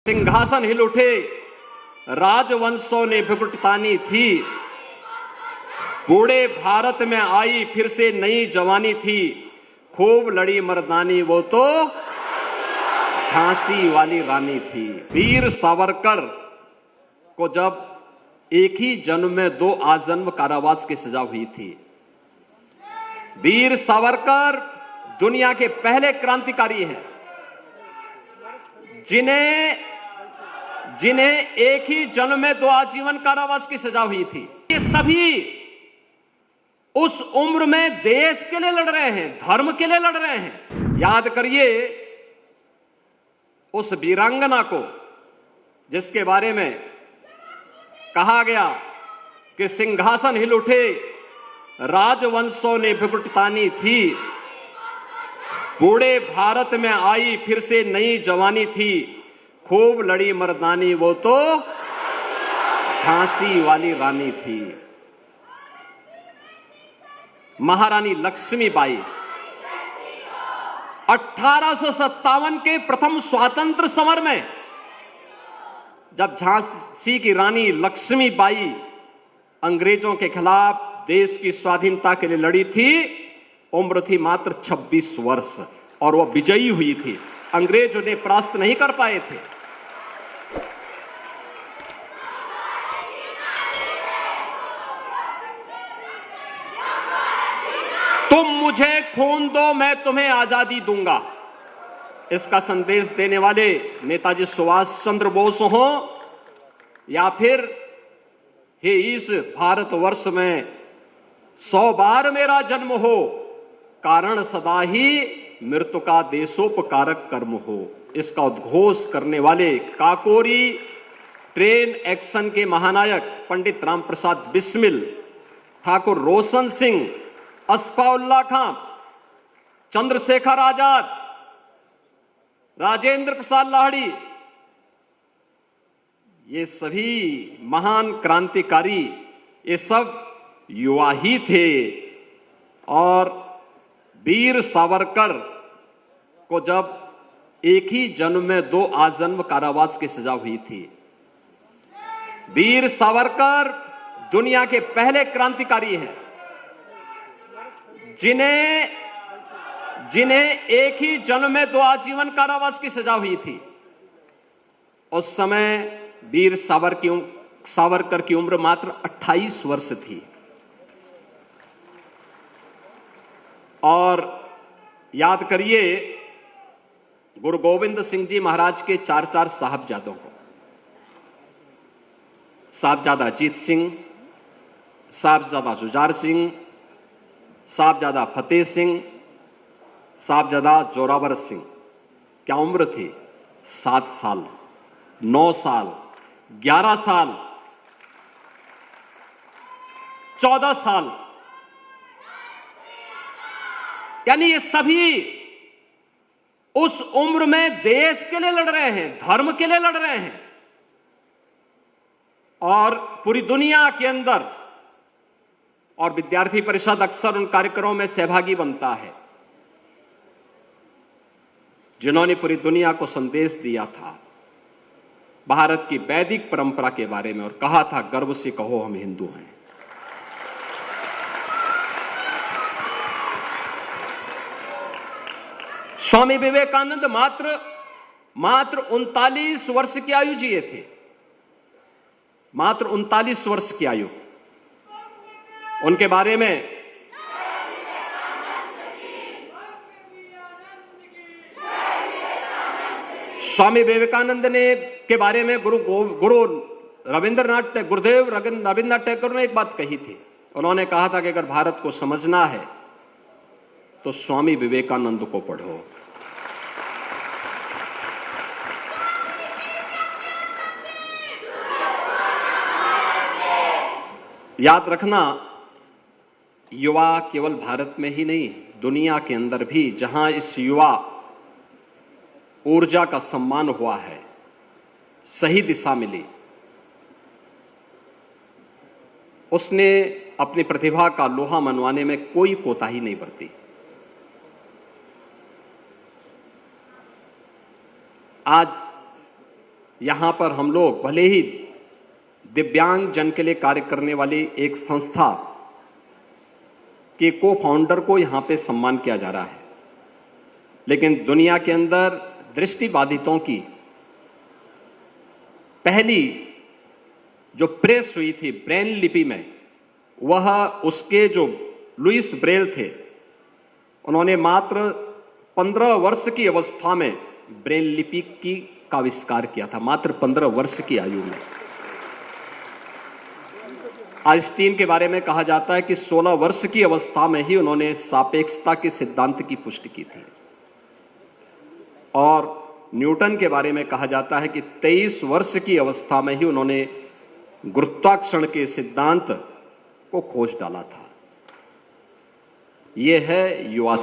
सिंहासन हिल उठे, राजवंशों ने भुगतानी थी, बूढ़े भारत में आई फिर से नई जवानी थी, खूब लड़ी मर्दानी वो तो झांसी वाली रानी थी। वीर सावरकर को जब एक ही जन्म में 2 आजन्म कारावास की सजा हुई थी। वीर सावरकर दुनिया के पहले क्रांतिकारी हैं जिन्हें एक ही जन्म में 2 आजीवन कारावास की सजा हुई थी। ये सभी उस उम्र में देश के लिए लड़ रहे हैं, धर्म के लिए लड़ रहे हैं। याद करिए उस वीरांगना को जिसके बारे में कहा गया कि सिंहासन हिल उठे, राजवंशों ने भुगतानी थी, बूढ़े भारत में आई फिर से नई जवानी थी, खूब लड़ी मर्दानी वो तो झांसी वाली रानी थी। महारानी लक्ष्मीबाई 1857 के प्रथम स्वातंत्र समर में जब झांसी की रानी लक्ष्मीबाई अंग्रेजों के खिलाफ देश की स्वाधीनता के लिए लड़ी थी, उम्र थी मात्र 26 वर्ष और वह विजयी हुई थी। अंग्रेज उन्हें परास्त नहीं कर पाए थे। तुम मुझे खून दो, मैं तुम्हें आजादी दूंगा। इसका संदेश देने वाले नेताजी सुभाष चंद्र बोस हो या फिर हे इस भारतवर्ष में 100 बार मेरा जन्म हो, कारण सदा ही मृत्यु का देशोपकारक कर्म हो, इसका उद्घोष करने वाले काकोरी ट्रेन एक्शन के महानायक पंडित राम प्रसाद बिस्मिल, ठाकुर रोशन सिंह, अस्फाउल्लाह खां, चंद्रशेखर आजाद, राजेंद्र प्रसाद लाहिड़ी, ये सभी महान क्रांतिकारी ये सब युवा ही थे। और वीर सावरकर को जब एक ही जन्म में 2 आजन्म कारावास की सजा हुई थी। वीर सावरकर दुनिया के पहले क्रांतिकारी हैं जिन्हें एक ही जन्म में 2 आजीवन कारावास की सजा हुई थी। उस समय वीर सावरकर की उम्र मात्र 28 वर्ष थी। और याद करिए गुरु गोविंद सिंह जी महाराज के 4 साहबजादों को, साहबजादा अजीत सिंह, साहबजादा जुझार सिंह, साहबजादा फतेह सिंह, साहबजादा जोरावर सिंह। क्या उम्र थी? 7 साल, 9 साल, 11 साल, 14 साल। यानी ये सभी उस उम्र में देश के लिए लड़ रहे हैं, धर्म के लिए लड़ रहे हैं और पूरी दुनिया के अंदर, और विद्यार्थी परिषद अक्सर उन कार्यक्रमों में सहभागी बनता है जिन्होंने पूरी दुनिया को संदेश दिया था भारत की वैदिक परंपरा के बारे में और कहा था गर्व से कहो हम हिंदू हैं। स्वामी विवेकानंद मात्र 39 वर्ष की आयु जिए थे, मात्र 39 वर्ष की आयु। उनके बारे में स्वामी विवेकानंद ने के बारे में गुरुदेव रविंद्रनाथ टैगोर ने एक बात कही थी। उन्होंने कहा था कि अगर भारत को समझना है तो स्वामी विवेकानंद को पढ़ो। याद रखना, युवा केवल भारत में ही नहीं, दुनिया के अंदर भी जहां इस युवा ऊर्जा का सम्मान हुआ है, सही दिशा मिली, उसने अपनी प्रतिभा का लोहा मनवाने में कोई कोताही नहीं बरती। आज यहां पर हम लोग भले ही दिव्यांग जन के लिए कार्य करने वाली एक संस्था के को फाउंडर को यहां पे सम्मान किया जा रहा है, लेकिन दुनिया के अंदर दृष्टिबाधितों की पहली जो प्रेस हुई थी ब्रेन लिपि में, वह उसके जो लुइस ब्रेल थे, उन्होंने मात्र 15 वर्ष की अवस्था में ब्रेन लिपि का आविष्कार किया था, मात्र 15 वर्ष की आयु में। आइंस्टीन के बारे में कहा जाता है कि 16 वर्ष की अवस्था में ही उन्होंने सापेक्षता के सिद्धांत की पुष्टि की थी, और न्यूटन के बारे में कहा जाता है कि 23 वर्ष की अवस्था में ही उन्होंने गुरुत्वाकर्षण के सिद्धांत को खोज डाला था। यह है युवा